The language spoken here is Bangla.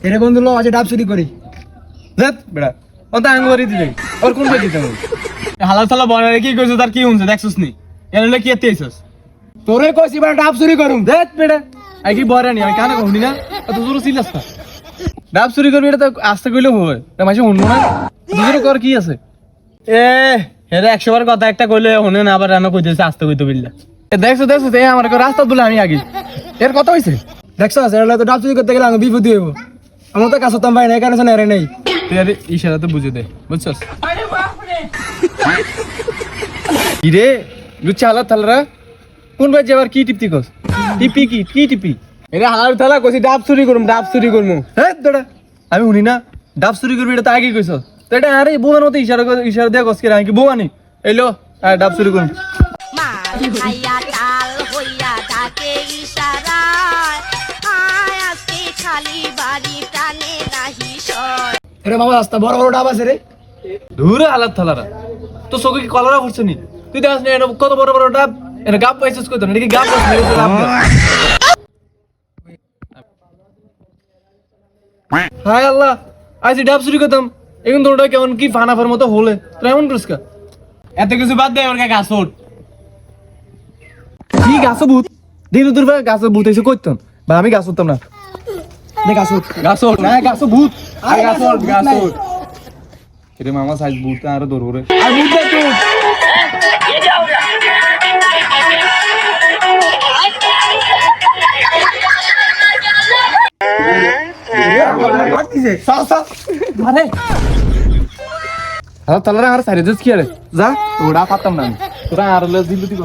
এরে বন্ধু লো আজ ডাব চুরি করি দেখ বেড়া ও তো আঙ্গুরি দিলে ওর কোন বেদি তুমি হালাল সালা বনারে কি কইছ তার কি হইছে দেখছস নি এনলে কি এতেছস তোরে কইছি বা ডাব চুরি করুম দেখ বেড়া আই কি বরানি আমি কানে কইনি না তো জোর সিলাস না ডাব চুরি করবি এটা তো আস্তে কইলে হয় না মাঝে শুনবো না দুজনে কর কি আছে এ হেরে 100 বার কথা একটা কইলে শুনে না আবার রানা কইতেছে আস্তে কইতে বিল্লা এ দেখছো দেখছো এ আমার রাস্তা বলে আমি আগে এর কথা হইছে দেখছ এরা তো ডাব চুরি করতে গেলে আমি বিপদ হইব আমার তো কাছে তাম ভাই না এখানে শোনা এরে নেই তুই আর ইশারা তো বুঝে দে বুঝছস কি রে লুচ্চা হালাত থালরা কোন ভাই যাবার কি টিপতি কস টিপি কি টিপি এরে হালাল থালা কইছি ডাব চুরি করমু হ্যাঁ তোরা আমি শুনি না ডাব চুরি করবি এটা তো আগে কইছ তো এটা আরে বোনের মতো ইশারা দেয়া কস করে আমি কি বোমানি এলো আর ডাব চুরি করমু মাইয়া তাল হইয়া ডাকে ইশারায় আয় আজকে খালি বাড়ি টানে নাহি সয় এরে মামা রাস্তা বড় বড় ডাব আছে রে ধুরে হালাত থালারা তো চোখে কি কলরা পড়ছে নি তুই দেখাস না এটা কত বড় বড় ডাব এটা গাপ পাইছিস কই তো নাকি গাপ পাইছিস মেরে ডাব হায় আল্লাহ আজ ডাব চুরি করতাম এখন তোরটা কেমন কি ফানাফার মতো হলে তুই এমন করিস এত কিছু বাদ দে আমার গাছ ওঠ কি গাছ ভূত দিন দূর গাছ ভূত এসে করতাম বা আমি গাছ উঠতাম না দেখ আসো গাছ ওঠ না গাছ ভূত আর গাছ ওঠ রে মামা সাইজ ভূত আর দৌড় রে আর ভূত দেখ তাহলে আর সাইজ কি আরে যা তোরা পাতাম না তোরা আর দিল তুই